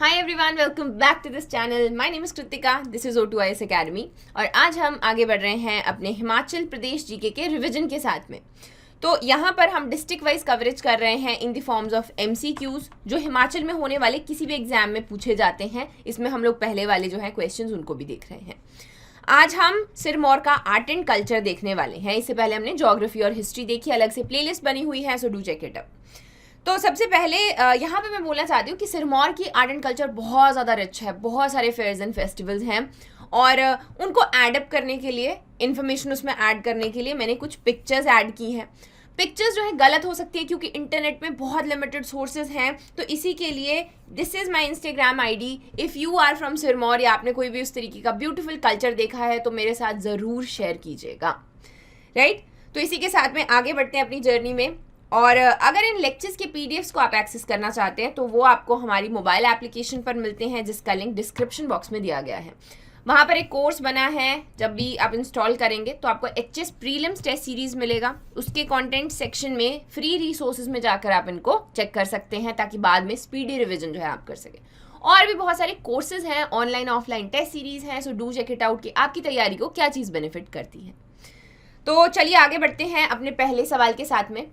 Hi everyone, welcome back to this channel. My name is Kritika, this is O2IAS academy और आज हम आगे बढ़ रहे हैं अपने हिमाचल प्रदेश जीके के रिवीजन के साथ में। तो यहाँ पर हम डिस्ट्रिक्ट वाइज कवरेज कर रहे हैं in the forms of MCQs जो हिमाचल में होने वाले किसी भी एग्जाम में पूछे जाते हैं। इसमें हम लोग पहले वाले जो हैं क्वेश्चंस उनको भी देख रहे हैं। आज हम सिरमौर का आर्ट एंड कल्चर देखने वाले हैं। इससे पहले हमने ज्योग्राफी और हिस्ट्री देखी, अलग से प्लेलिस्ट बनी हुई है, so do check it up. तो सबसे पहले यहाँ पे मैं बोलना चाहती हूँ कि सिरमौर की आर्ट एंड कल्चर बहुत ज़्यादा रिच है, बहुत सारे फेयर्स एंड फेस्टिवल्स हैं और उनको एडअप करने के लिए, इन्फॉर्मेशन उसमें ऐड करने के लिए मैंने कुछ पिक्चर्स ऐड की हैं। पिक्चर्स जो है गलत हो सकती है क्योंकि इंटरनेट में बहुत लिमिटेड सोर्सेज हैं, तो इसी के लिए this is my Instagram ID। If you are from Sirmaur या आपने कोई भी उस तरीके का ब्यूटीफुल कल्चर देखा है तो मेरे साथ ज़रूर शेयर कीजिएगा, राइट। तो इसी के साथ में आगे बढ़ते हैं अपनी जर्नी में। और अगर इन लेक्चर्स के PDFs को आप एक्सेस करना चाहते हैं तो वो आपको हमारी मोबाइल एप्लीकेशन पर मिलते हैं, जिसका लिंक डिस्क्रिप्शन बॉक्स में दिया गया है। वहाँ पर एक कोर्स बना है, जब भी आप इंस्टॉल करेंगे तो आपको HS प्रीलिम्स टेस्ट सीरीज़ मिलेगा। उसके कंटेंट सेक्शन में फ्री रिसोर्सेज में जाकर आप इनको चेक कर सकते हैं ताकि बाद में स्पीडी रिविजन जो है आप कर सकें। और भी बहुत सारे कोर्सेज हैं, ऑनलाइन ऑफलाइन टेस्ट सीरीज़ हैं, so do check it out कि आपकी तैयारी को क्या चीज़ बेनिफिट करती है। तो चलिए आगे बढ़ते हैं अपने पहले सवाल के साथ में।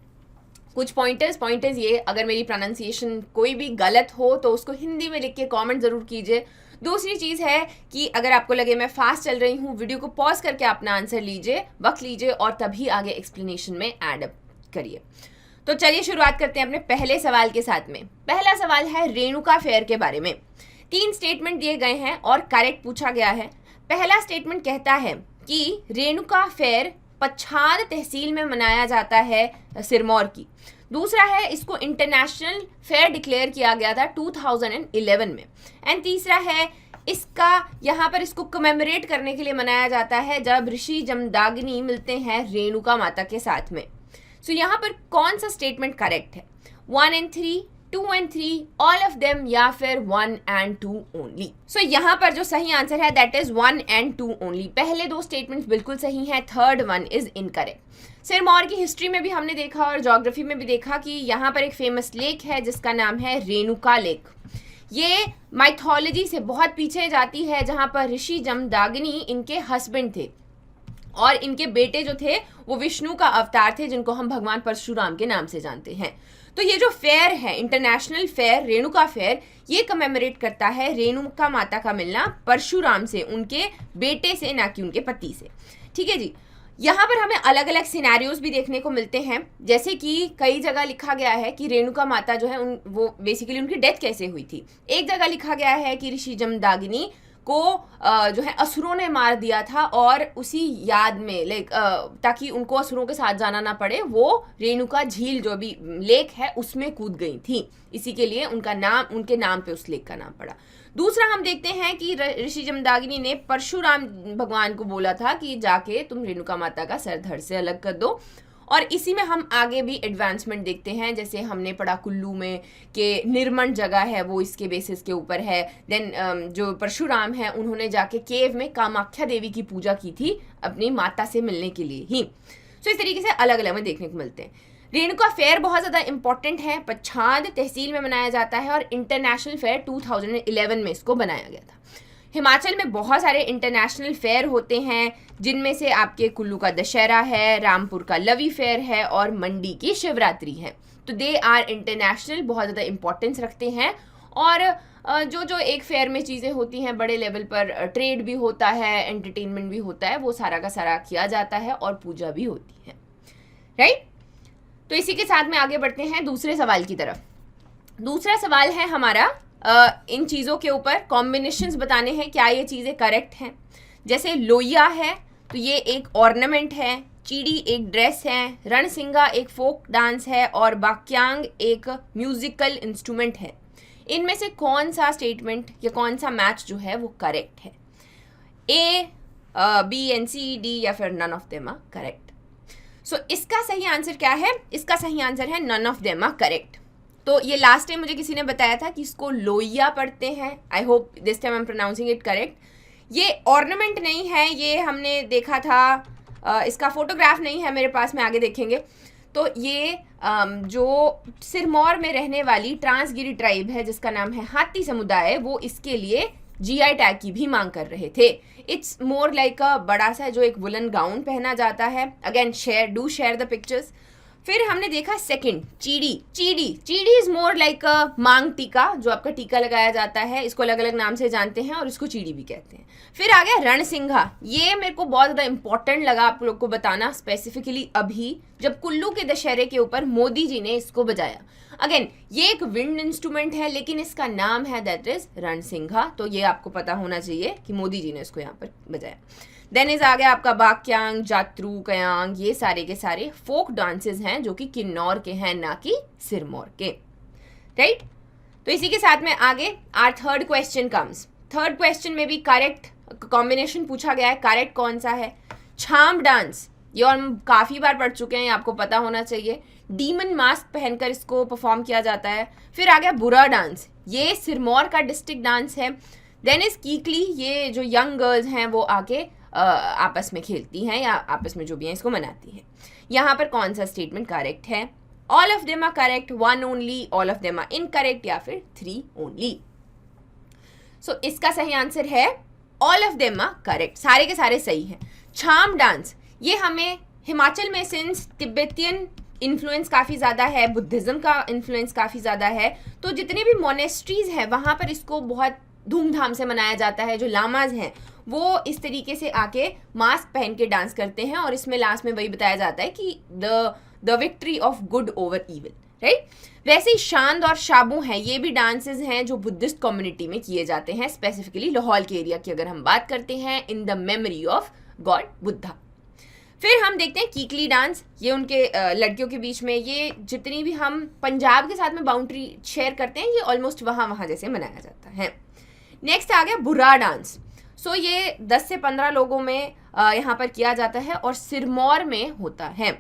कुछ पॉइंटर्स ये, अगर मेरी प्रोनाउंसिएशन कोई भी गलत हो तो उसको हिंदी में लिख के कमेंट ज़रूर कीजिए। दूसरी चीज़ है कि अगर आपको लगे मैं फास्ट चल रही हूँ, वीडियो को पॉज करके अपना आंसर लीजिए, वक्त लीजिए और तभी आगे एक्सप्लेनेशन में ऐड अप करिए। तो चलिए शुरुआत करते हैं अपने पहले सवाल के साथ में। पहला सवाल है रेणुका फेयर के बारे में। 3 स्टेटमेंट दिए गए हैं और करेक्ट पूछा गया है। पहला स्टेटमेंट कहता है कि रेणुका फेयर पच्छाद तहसील में मनाया जाता है सिरमौर की। दूसरा है इसको इंटरनेशनल फेयर डिक्लेयर किया गया था 2011 में। एंड तीसरा है इसका यहाँ पर इसको कमेमोरेट करने के लिए मनाया जाता है जब ऋषि जमदाग्नि मिलते हैं रेणुका माता के साथ में। सो यहाँ पर कौन सा स्टेटमेंट करेक्ट है? 1 and 3, 2 and 3, all of them, या फिर 1 and 2 ओनली? सो यहाँ पर जो सही आंसर है दैट इज 1 and 2 ओनली। पहले 2 स्टेटमेंट्स बिल्कुल सही हैं, third one is incorrect. Sirmaur की हिस्ट्री में भी हमने देखा और ज्योग्राफी में भी देखा कि यहाँ पर एक फेमस लेक है जिसका नाम है रेणुका लेक। ये माइथोलॉजी से बहुत पीछे जाती है, जहाँ पर ऋषि जमदाग्नि इनके हस्बैंड थे और इनके बेटे जो थे वो विष्णु का अवतार थे, जिनको हम भगवान परशुराम के नाम से जानते हैं। तो ये जो फेयर है, इंटरनेशनल फेयर रेणुका फेयर, ये कमेमोरेट करता है रेणुका माता का मिलना परशुराम से, उनके बेटे से, ना कि उनके पति से। ठीक है जी। यहाँ पर हमें अलग अलग सिनेरियोज भी देखने को मिलते हैं, जैसे कि कई जगह लिखा गया है कि रेणुका माता जो है वो बेसिकली उनकी डेथ कैसे हुई थी। एक जगह लिखा गया है कि ऋषि जमदाग्नि को जो है असुरों ने मार दिया था और उसी याद में ताकि उनको असुरों के साथ जाना ना पड़े, वो रेणुका झील जो भी लेक है उसमें कूद गई थी। इसी के लिए उनके नाम पे उस लेक का नाम पड़ा। दूसरा हम देखते हैं कि ऋषि जमदाग्नि ने परशुराम भगवान को बोला था कि जाके तुम रेणुका माता का सर धड़ से अलग कर दो। और इसी में हम आगे भी एडवांसमेंट देखते हैं, जैसे हमने पढ़ा कुल्लू में कि निर्मण जगह है वो इसके बेसिस के ऊपर है। देन जो परशुराम है उन्होंने जाके केव में कामाख्या देवी की पूजा की थी अपनी माता से मिलने के लिए ही। सो इस तरीके से अलग अलग में देखने को मिलते हैं। रेणुका फेयर बहुत ज़्यादा इंपॉर्टेंट है, पच्छाद तहसील में मनाया जाता है और इंटरनेशनल फेयर 2011 में इसको बनाया गया था। हिमाचल में बहुत सारे इंटरनेशनल फेयर होते हैं, जिनमें से आपके कुल्लू का दशहरा है, रामपुर का लवी फेयर है और मंडी की शिवरात्रि है। तो दे आर इंटरनेशनल, बहुत ज़्यादा इंपॉर्टेंस रखते हैं। और जो एक फेयर में चीज़ें होती हैं बड़े लेवल पर, ट्रेड भी होता है, एंटरटेनमेंट भी होता है, वो सारा का सारा किया जाता है और पूजा भी होती है, राइट। तो इसी के साथ में आगे बढ़ते हैं दूसरे सवाल की तरफ। दूसरा सवाल है हमारा इन चीज़ों के ऊपर कॉम्बिनेशंस बताने हैं, क्या ये चीज़ें करेक्ट हैं। जैसे लोहिया है तो ये एक ऑर्नामेंट है, चीड़ी एक ड्रेस है, रणसिंगा एक फोक डांस है और बाक्यांग एक म्यूजिकल इंस्ट्रूमेंट है। इनमें से कौन सा स्टेटमेंट या कौन सा मैच जो है वो करेक्ट है? A, B and C, D या फिर none of them are correct? So इसका सही आंसर क्या है? इसका सही आंसर है none of them are correct. तो ये लास्ट टाइम मुझे किसी ने बताया था कि इसको लोहिया पढ़ते हैं। I hope this time I am pronouncing it correct. ये ऑर्नामेंट नहीं है, ये हमने देखा था, इसका फोटोग्राफ नहीं है मेरे पास में, आगे देखेंगे। तो ये जो सिरमौर में रहने वाली ट्रांसगिरी ट्राइब है जिसका नाम है हाथी समुदाय, वो इसके लिए जीआई टैग की भी मांग कर रहे थे। इट्स मोर लाइक अ बड़ा सा जो एक वुलन गाउन पहना जाता है। Again share the pictures. फिर हमने देखा सेकंड, चीड़ी is more like a maang tikka, जो आपका टीका लगाया जाता है, इसको अलग अलग नाम से जानते हैं और इसको चीड़ी भी कहते हैं। फिर आ गया रणसिंघा। ये मेरे को बहुत ज़्यादा इंपॉर्टेंट लगा आप लोग को बताना, स्पेसिफिकली अभी जब कुल्लू के दशहरे के ऊपर मोदी जी ने इसको बजाया। अगेन ये एक विंड इंस्ट्रूमेंट है लेकिन इसका नाम है दैट इज रणसिंघा, तो ये आपको पता होना चाहिए कि मोदी जी ने इसको यहाँ पर बजाया। देन इज आ गया आपका बाक्यांग, जात्रू, कयांग, ये सारे के सारे फोक डांसेस हैं जो कि किन्नौर के हैं, ना कि सिरमौर के, राइट। तो इसी के साथ में आगे our third question comes. Third question में भी करेक्ट कॉम्बिनेशन पूछा गया है। करेक्ट कौन सा है? छाम डांस, ये हम काफ़ी बार पढ़ चुके हैं, आपको पता होना चाहिए। डीमन मास्क पहनकर इसको परफॉर्म किया जाता है। फिर आ गया बुरा डांस, ये सिरमौर का डिस्ट्रिक्ट डांस है। देन इज कीकली, ये जो यंग गर्ल्स हैं वो आके आपस में खेलती हैं या आपस में जो भी हैं इसको मनाती हैं। यहाँ पर कौन सा स्टेटमेंट करेक्ट है? All of them are correct, one only, all of them are incorrect, या फिर थ्री ओनली। सो इसका सही आंसर है all of them are correct, सारे के सारे सही हैं। छाम डांस, ये हमें हिमाचल में सिंस तिब्बतियन इन्फ्लुएंस काफ़ी ज़्यादा है, बुद्धिज़्म का इन्फ्लुएंस काफ़ी ज़्यादा है, तो जितने भी मोनेस्ट्रीज हैं वहाँ पर इसको बहुत धूमधाम से मनाया जाता है। जो लामाज हैं वो इस तरीके से आके मास्क पहन के डांस करते हैं और इसमें लास्ट में वही बताया जाता है कि the victory of good over evil, right. वैसे ही शांद और शाबू हैं, ये भी डांसेस हैं जो बुद्धिस्ट कम्युनिटी में किए जाते हैं, स्पेसिफिकली लाहौल के एरिया की अगर हम बात करते हैं, in the memory of God Buddha. फिर हम देखते हैं कीकली डांस, ये उनके लड़कियों के बीच में, ये जितनी भी हम पंजाब के साथ में बाउंड्री शेयर करते हैं, ये ऑलमोस्ट वहाँ जैसे मनाया जाता है। नेक्स्ट आ गया बुरा डांस। सो ये 10 से 15 लोगों में यहाँ पर किया जाता है और सिरमौर में होता है।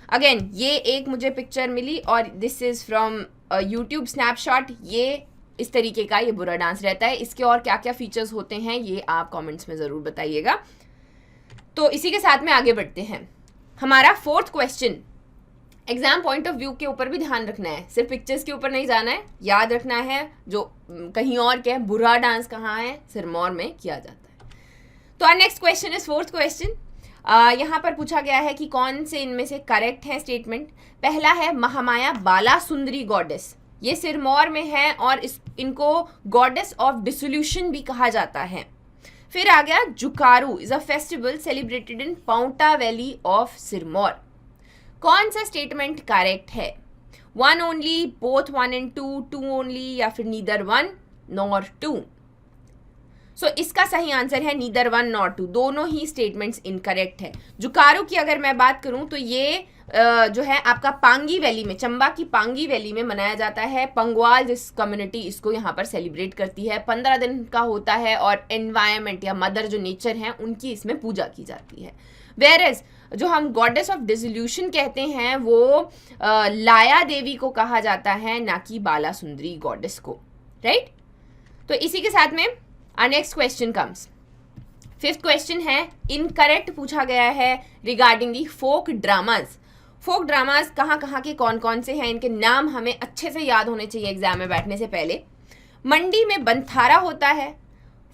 अगेन ये एक मुझे पिक्चर मिली और this is from YouTube snapshot. ये इस तरीके का ये बुरा डांस रहता है। इसके और क्या क्या फीचर्स होते हैं ये आप कमेंट्स में ज़रूर बताइएगा। तो इसी के साथ में आगे बढ़ते हैं। हमारा fourth question, exam point of view के ऊपर भी ध्यान रखना है, सिर्फ पिक्चर्स के ऊपर नहीं जाना है, याद रखना है जो कहीं और क्या है, बुरा डांस कहाँ है, सिरमौर में किया जाता है। तो our next question is fourth question. यहाँ पर पूछा गया है कि कौन से इनमें से करेक्ट है स्टेटमेंट। पहला है महामाया बाला सुंदरी गॉडेस, ये सिरमौर में है और इनको गॉडेस ऑफ डिसोल्यूशन भी कहा जाता है। फिर आ गया Jukaru is a festival celebrated in Paonta valley of Sirmaur. कौन सा स्टेटमेंट करेक्ट है? One only, both one and two, two only, या फिर neither one nor two. So इसका सही आंसर है नीदर वन नॉर टू, दोनों ही स्टेटमेंट्स इनकरेक्ट है। जुकारू की अगर मैं बात करूं तो ये जो है आपका पांगी वैली में, चंबा की पांगी वैली में मनाया जाता है। पंगवाल जिस कम्युनिटी इसको यहाँ पर सेलिब्रेट करती है, 15 दिन का होता है और एनवायरनमेंट या मदर जो नेचर है उनकी इसमें पूजा की जाती है। वेयरएज जो हम गॉडेस ऑफ डिसोल्यूशन कहते हैं वो लाया देवी को कहा जाता है, ना कि बाला सुंदरी गॉडेस को, राइट। तो इसी के साथ में our next question comes. Fifth question है, इनकरेक्ट पूछा गया है regarding the folk dramas. Folk dramas कहाँ के कौन कौन से हैं, इनके नाम हमें अच्छे से याद होने चाहिए एग्जाम में बैठने से पहले। मंडी में बंथारा होता है।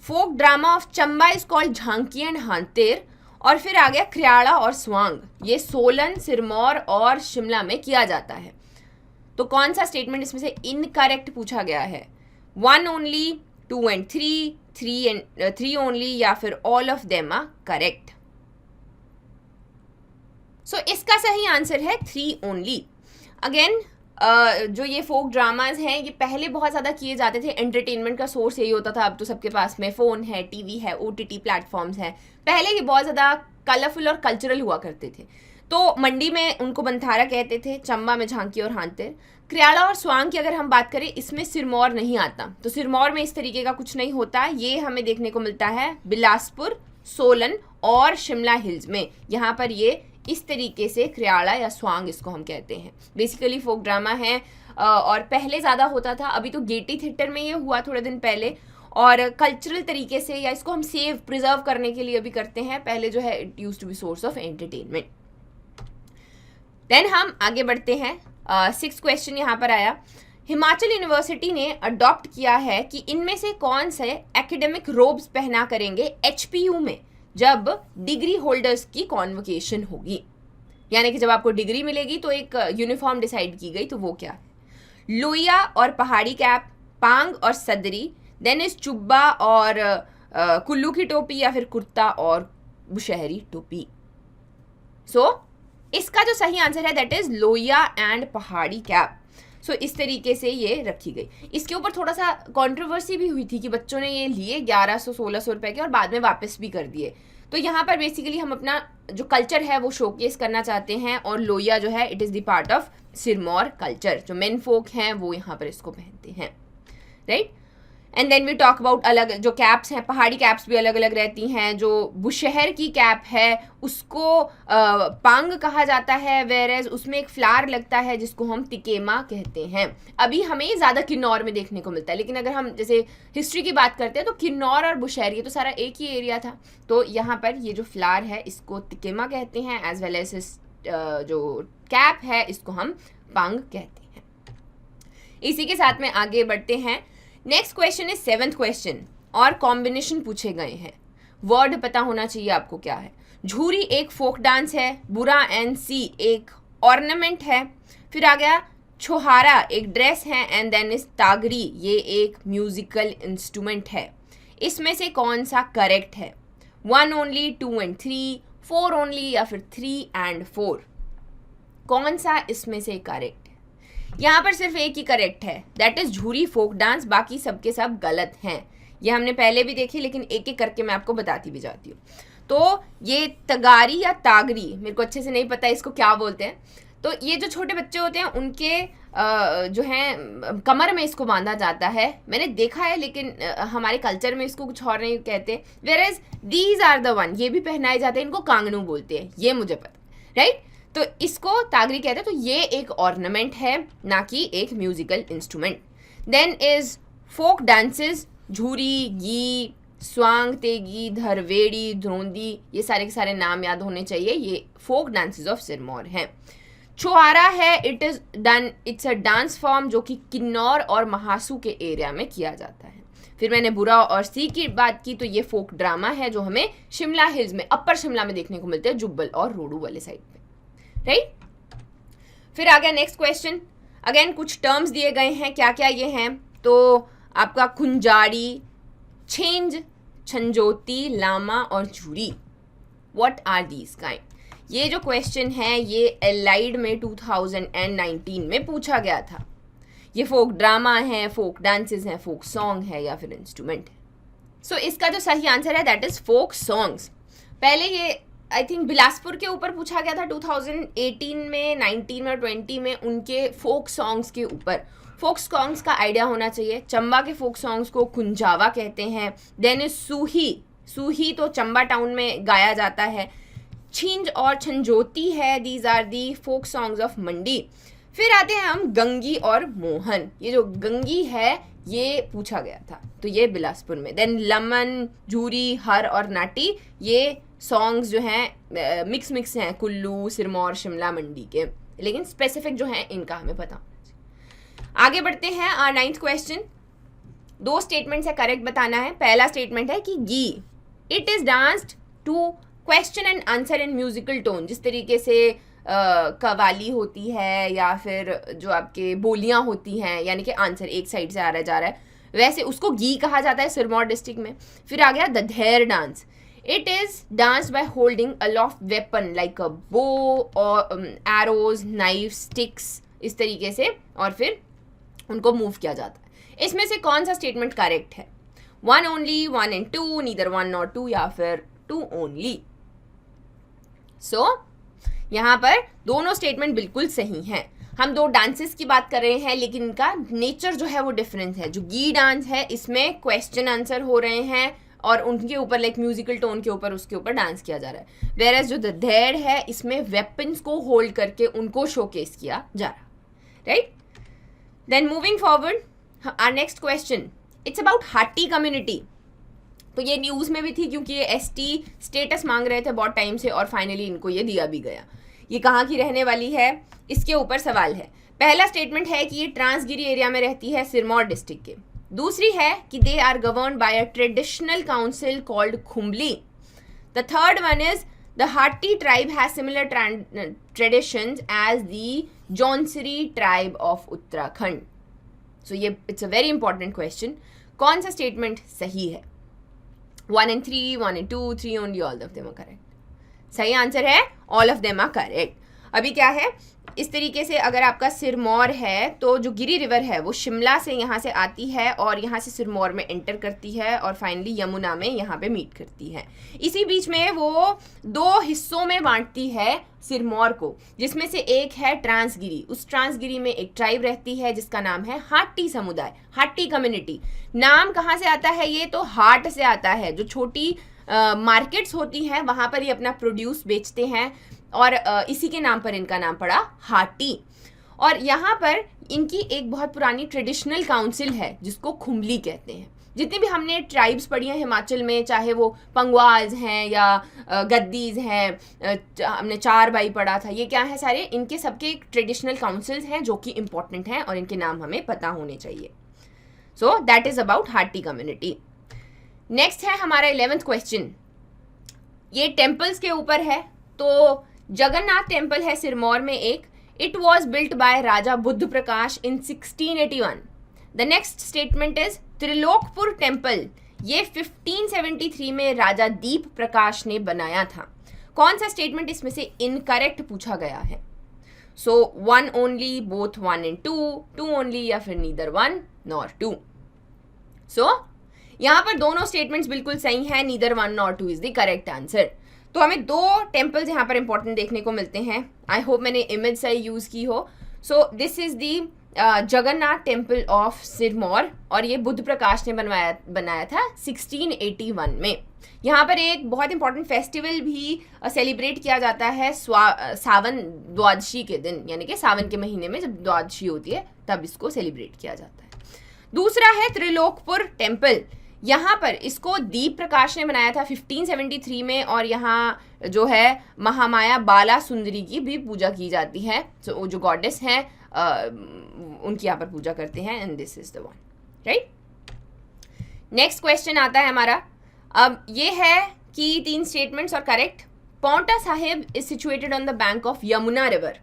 Folk drama of Chamba is called Jhanki and Hanter. और फिर आ गया क्रियाड़ा और स्वांग, ये सोलन, सिरमौर और शिमला में किया जाता है। तो कौन सा स्टेटमेंट इसमें से इनकरेक्ट पूछा गया है? One only, two and three, three only, या फिर all of them are correct. So इसका सही आंसर है थ्री ओनली। अगेन जो ये फोक ड्रामाज हैं ये पहले बहुत ज़्यादा किए जाते थे, एंटरटेनमेंट का सोर्स यही होता था। अब तो सबके पास में फ़ोन है, टीवी है, OTT प्लेटफॉर्म्स हैं। पहले ये बहुत ज़्यादा कलरफुल और कल्चरल हुआ करते थे। तो मंडी में उनको बंथारा कहते थे, चंबा में झांकी और हांतेर। क्रियाड़ा और स्वांग की अगर हम बात करें, इसमें सिरमौर नहीं आता, तो सिरमौर में इस तरीके का कुछ नहीं होता। ये हमें देखने को मिलता है बिलासपुर, सोलन और शिमला हिल्स में। यहाँ पर ये इस तरीके से क्रियाड़ा या स्वांग इसको हम कहते हैं। बेसिकली फोक ड्रामा है और पहले ज़्यादा होता था, अभी तो गेटी थिएटर में ये हुआ थोड़े दिन पहले। और कल्चरल तरीके से या इसको हम सेव प्रिजर्व करने के लिए भी करते हैं। पहले जो है it used to be source of entertainment. Then हम आगे बढ़ते हैं, 6th क्वेश्चन यहाँ पर आया, हिमाचल यूनिवर्सिटी ने अडॉप्ट किया है कि इनमें से कौन से एकेडमिक रोब्स पहना करेंगे एचपीयू में जब डिग्री होल्डर्स की कॉन्वोकेशन होगी, यानी कि जब आपको डिग्री मिलेगी तो एक यूनिफॉर्म डिसाइड की गई, तो वो क्या है? लोहिया और पहाड़ी कैप, पांग और सदरी, देन इज चुब्बा और कुल्लू की टोपी, या फिर कुर्ता और बुशहरी टोपी। सो इसका जो सही आंसर है दैट इज लोहिया एंड पहाड़ी कैप। सो इस तरीके से ये रखी गई। इसके ऊपर थोड़ा सा कंट्रोवर्सी भी हुई थी कि बच्चों ने ये लिए 1100-1600 रुपए के और बाद में वापस भी कर दिए। तो यहाँ पर बेसिकली हम अपना जो कल्चर है वो शोकेस करना चाहते हैं, और लोहिया जो है it is the part of Sirmaur culture. जो मेन फोक हैं वो यहाँ पर इसको पहनते हैं, right. And then we talk about अलग जो कैप्स हैं, पहाड़ी कैप्स भी अलग अलग रहती हैं। जो बुशहर की कैप है उसको पांग कहा जाता है, वेरेज उसमें एक फ्लावर लगता है जिसको हम तिकेमा कहते हैं। अभी हमें ज़्यादा किन्नौर में देखने को मिलता है, लेकिन अगर हम जैसे हिस्ट्री की बात करते हैं तो किन्नौर और बुशहर ये तो सारा एक ही एरिया था। तो यहाँ पर ये जो फ्लावर है इसको तिकेमा कहते हैं, एज वेल एज जो कैप है इसको हम पांग कहते हैं। इसी के साथ में आगे बढ़ते हैं। Next question is 7th question, और कॉम्बिनेशन पूछे गए हैं। वर्ड पता होना चाहिए आपको क्या है। झूरी एक फोक डांस है, बुरा एंड सी एक ऑर्नामेंट है, फिर आ गया छोहारा एक ड्रेस है, एंड देन इज तागरी ये एक म्यूजिकल इंस्ट्रूमेंट है। इसमें से कौन सा करेक्ट है? 1 ओनली, 2 एंड 3, 4 ओनली, या फिर 3 एंड 4? कौन सा इसमें से करेक्ट? यहाँ पर सिर्फ एक ही करेक्ट है, that is Jhuri folk dance, बाकी सबके सब गलत हैं। ये हमने पहले भी देखी, लेकिन एक एक करके मैं आपको बताती भी जाती हूँ। तो ये तगारी या तागरी, मेरे को अच्छे से नहीं पता इसको क्या बोलते हैं। तो ये जो छोटे बच्चे होते हैं उनके जो हैं कमर में इसको बांधा जाता है, मैंने देखा है, लेकिन हमारे कल्चर में इसको कुछ और नहीं कहते। Whereas these are the one, ये भी पहनाए जाते हैं, इनको कांगनू बोलते हैं, ये मुझे पता, राइट। तो इसको तागरी कहते हैं। तो ये एक ऑर्नामेंट है, ना कि एक musical instrument. Then is folk dances, Jhuri, Gi, Swang, तेगी, धरवेड़ी, ध्रोंदी, ये सारे के सारे नाम याद होने चाहिए। ये फोक डांसेस ऑफ सिरमौर हैं। छोहारा है, इट्स अ डांस फॉर्म जो कि किन्नौर और महासू के एरिया में किया जाता है। फिर मैंने बुरा और सी की बात की, तो ये फोक ड्रामा है जो हमें शिमला हिल्स में, अपर शिमला में देखने को मिलते हैं, जुब्बल और रोडू वाले साइड पे, राइट। फिर आ गया नेक्स्ट क्वेश्चन। अगेन कुछ टर्म्स दिए गए हैं, क्या क्या ये हैं। तो आपका कुंजाड़ी, छेंज, छंजोती, लामा और झूरी, व्हाट आर दीज काइंड? ये जो क्वेश्चन है ये एलाइड में 2019 में पूछा गया था। ये फोक ड्रामा है, फोक डांसेस हैं, फोक सॉन्ग है, या फिर इंस्ट्रूमेंट है? सो इसका जो सही आंसर है दैट इज फोक सॉन्ग्स। पहले ये आई थिंक बिलासपुर के ऊपर पूछा गया था 2018 में, 19 में और 20 में, उनके फोक सॉन्ग्स के ऊपर। फोक सॉन्ग्स का आइडिया होना चाहिए। चंबा के फोक सॉन्ग्स को कुंजावा कहते हैं। देन इज सूही तो चंबा टाउन में गाया जाता है। छींज और छंजोती है, these are the folk songs of Mandi. फिर आते हैं हम गंगी और मोहन। ये जो गंगी है ये पूछा गया था, तो ये बिलासपुर में। देन लमन, झूरी, हर और नाटी, ये सॉन्ग्स जो हैं मिक्स हैं, कुल्लू, सिरमौर, शिमला, मंडी के, लेकिन स्पेसिफिक जो हैं इनका हमें पता होना चाहिए। आगे बढ़ते हैं। 9th क्वेश्चन, 2 स्टेटमेंट्स है, करेक्ट बताना है। पहला स्टेटमेंट है कि Gee it is danced to question and answer in musical tone. जिस तरीके से कवाली होती है या फिर जो आपके बोलियां होती हैं, यानी कि आंसर एक साइड से आ रहा जा रहा है, वैसे उसको गी कहा जाता है सिरमौर डिस्ट्रिक्ट में। फिर आ गया दधेर dance. It is danced by holding aloft weapon like a bow or arrows, knives, sticks, इस तरीके से, और फिर उनको मूव किया जाता है। इसमें से कौन सा स्टेटमेंट करेक्ट है? 1 only, 1 and 2, neither 1 nor 2, या फिर 2 only? So, यहाँ पर दोनों स्टेटमेंट बिल्कुल सही हैं। हम 2 डांसेस की बात कर रहे हैं, लेकिन इनका नेचर जो है वो डिफरेंस है। जो गी डांस है इसमें क्वेश्चन आंसर हो रहे हैं और उनके ऊपर लाइक म्यूजिकल टोन के ऊपर उसके ऊपर डांस किया जा रहा है। वेयरएज जो दधेर है इसमें वेपन्स को होल्ड करके उनको शोकेस किया जा रहा, right. Then moving forward, our next question, it's about Hatti community. तो ये न्यूज़ में भी थी क्योंकि ये ST स्टेटस मांग रहे थे बहुत टाइम से, और फाइनली इनको ये दिया भी गया। ये कहाँ की रहने वाली है, इसके ऊपर सवाल है। पहला स्टेटमेंट है कि ये ट्रांसगिरी एरिया में रहती है, सिरमौर डिस्ट्रिक्ट के। दूसरी है कि they are governed by a traditional council called Khumbli. The third one is the Hati tribe has similar traditions as the Jaunsari tribe of Uttarakhand. So ये it's a very important question. कौन सा स्टेटमेंट सही है? 1 and 3, 1 and 2, 3 only, all of them are correct। सही answer है all of them are correct. अभी क्या है, इस तरीके से अगर आपका सिरमौर है तो जो गिरी रिवर है वो शिमला से यहाँ से आती है और यहाँ से सिरमौर में एंटर करती है और फाइनली यमुना में यहाँ पे मीट करती है। इसी बीच में वो 2 हिस्सों में बांटती है सिरमौर को, जिसमें से एक है ट्रांसगिरी। उस ट्रांसगिरी में एक ट्राइब रहती है जिसका नाम है हाटी समुदाय, हाटी कम्युनिटी। नाम कहाँ से आता है? ये तो हाट से आता है। जो छोटी मार्केट्स होती हैं वहाँ पर ये अपना प्रोड्यूस बेचते हैं और इसी के नाम पर इनका नाम पड़ा हाटी। और यहाँ पर इनकी एक बहुत पुरानी ट्रेडिशनल काउंसिल है जिसको खुम्बली कहते हैं। जितनी भी हमने ट्राइब्स पढ़ी हैं हिमाचल में, चाहे वो पंगवाज हैं या गद्दीज हैं, हमने 4 बाई पढ़ा था, ये क्या है सारे, इनके सबके एक ट्रेडिशनल काउंसिल्स हैं जो कि इंपॉर्टेंट हैं और इनके नाम हमें पता होने चाहिए। So that is about Hatti community. Next है हमारा 11th क्वेश्चन। ये टेम्पल्स के ऊपर है। तो जगन्नाथ टेम्पल है सिरमौर में एक। It was built by Raja Buddha Prakash in 1681। The next statement is Trilokpur temple. ये 1573 में राजा दीप प्रकाश ने बनाया था। कौन सा स्टेटमेंट इसमें से इनकरेक्ट पूछा गया है? सो 1 ओनली, बोथ 1 and 2, 2 ओनली, या फिर नीदर 1 nor 2। सो यहाँ पर दोनों स्टेटमेंट्स बिल्कुल सही हैं। Neither 1 nor 2 is the correct answer. तो हमें 2 टेम्पल्स यहाँ पर इंपॉर्टेंट देखने को मिलते हैं। आई होप मैंने इमेज सही यूज़ की हो। So this is the Jagannath temple of Sirmaur और ये बुद्ध प्रकाश ने बनाया था 1681 में। यहाँ पर एक बहुत इंपॉर्टेंट फेस्टिवल भी सेलिब्रेट किया जाता है सावन द्वादशी के दिन, यानी कि सावन के महीने में जब द्वादशी होती है तब इसको सेलिब्रेट किया जाता है। दूसरा है त्रिलोकपुर टेम्पल। यहाँ पर इसको दीप प्रकाश ने बनाया था 1573 में और यहाँ जो है महामाया बाला सुंदरी की भी पूजा की जाती है। तो जो गॉडेस हैं उनकी यहाँ पर पूजा करते हैं and this is the one, right. Next question आता है हमारा। अब ये है कि 3 स्टेटमेंट्स और correct. Paonta Sahib is situated on the bank of Yamuna river.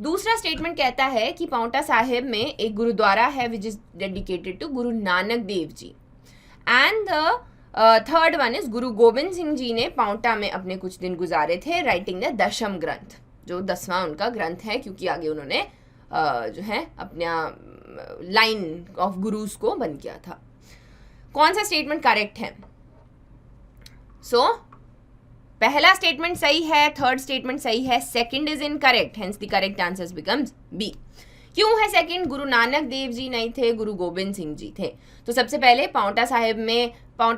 दूसरा स्टेटमेंट कहता है कि पांवटा साहिब में एक गुरुद्वारा है which is dedicated to Guru Nanak Dev ji. And the third one is Guru Gobind Singh ji ने पांवटा में अपने कुछ दिन गुजारे थे राइटिंग द दशम ग्रंथ, जो 10वां उनका ग्रंथ है, क्योंकि आगे उन्होंने जो है अपना लाइन ऑफ गुरुज को बंद किया था। कौन सा स्टेटमेंट करेक्ट है? सो पहला स्टेटमेंट सही है, थर्ड स्टेटमेंट सही है, second is incorrect, hence the correct answer becomes B. क्यों है सेकंड? गुरु नानक देव जी नहीं थे, गुरु गोबिंद सिंह जी थे। तो सबसे पहले पांवटा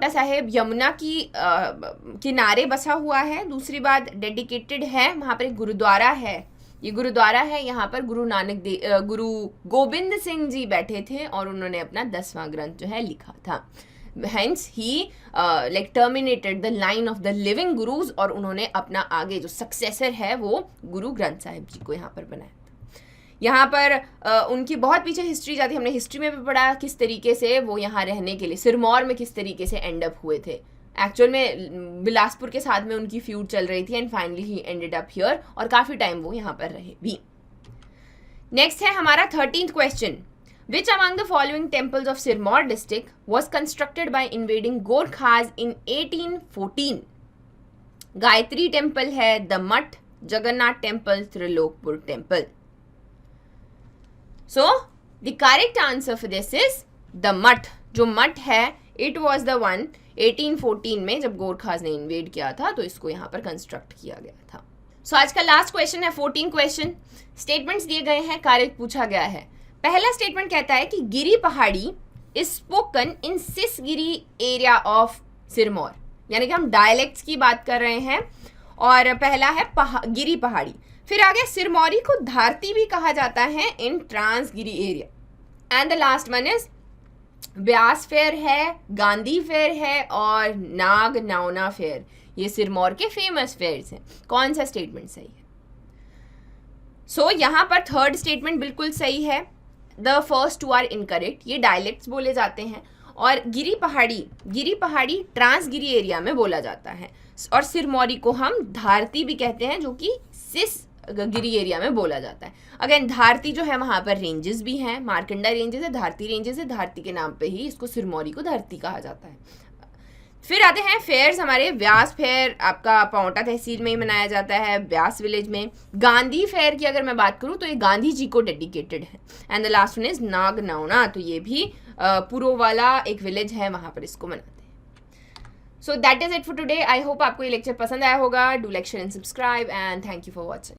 साहिब यमुना की किनारे बसा हुआ है। दूसरी बात डेडिकेटेड है, वहाँ पर एक गुरुद्वारा है। ये गुरुद्वारा है, यहाँ पर गुरु गोबिंद सिंह जी बैठे थे और उन्होंने अपना 10वां ग्रंथ जो है लिखा था। Hence he terminated the line of the living gurus और उन्होंने अपना आगे जो सक्सेसर है वो गुरु ग्रंथ साहिब जी को यहाँ पर बनाया था। यहाँ पर उनकी बहुत पीछे हिस्ट्री जाती है, हमने हिस्ट्री में भी पढ़ा किस तरीके से वो यहाँ रहने के लिए सिरमौर में किस तरीके से एंड अप हुए थे। एक्चुअल में बिलासपुर के साथ में उनकी फ्यूड चल रही थी and finally he ended up here और काफ़ी टाइम वो यहाँ पर रहे भी। नेक्स्ट है हमारा 13th question. Which among the following temples of Sirmaur district was constructed by invading Gorkhas in 1814? Gayatri temple है, द मठ, Jagannath temple, Trilokpur temple. So the correct answer for this is the मठ। जो मठ है it was the one 1814 में जब गोरखास ने invade किया था तो इसको यहाँ पर कंस्ट्रक्ट किया गया था। So आज का लास्ट क्वेश्चन है 14 क्वेश्चन। स्टेटमेंट्स दिए गए हैं, करेक्ट पूछा गया है। पहला स्टेटमेंट कहता है कि गिरी पहाड़ी is spoken in Cisgiri area of Sirmaur, यानी कि हम डायलेक्ट्स की बात कर रहे हैं। और पहला है गिरी पहाड़ी, फिर आगे सिरमौरी को धारती भी कहा जाता है in Transgiri area. And the last one is Beas fair है, गांधी फेयर है और नाग नौना फेयर। ये सिरमौर के फेमस फेयर्स हैं। कौन सा स्टेटमेंट सही है? सो यहाँ पर थर्ड स्टेटमेंट बिल्कुल सही है, the first two are incorrect. ये डायलेक्ट्स बोले जाते हैं। और गिरी पहाड़ी ट्रांसगिरी एरिया में बोला जाता है। और सिरमौरी को हम धारती भी कहते हैं, जो कि सिस गिरी एरिया में बोला जाता है। अगेन धारती जो है वहाँ पर रेंजेस भी हैं, मार्कंडा रेंजेस है, धारती रेंजेस है, धारती के नाम पे ही इसको सिरमौरी को धरती कहा जाता है। फिर आते हैं फेयर्स हमारे। व्यास फेयर आपका पांवटा तहसील में ही मनाया जाता है, व्यास विलेज में। गांधी फेयर की अगर मैं बात करूँ तो ये गांधी जी को डेडिकेटेड है। And the last one is Nagnauna, तो ये भी पुरोवाला एक विलेज है, वहाँ पर इसको मनाते हैं। सो that is it for today. I hope आपको ये लेक्चर पसंद आया होगा। Do like share and subscribe and thank you for watching.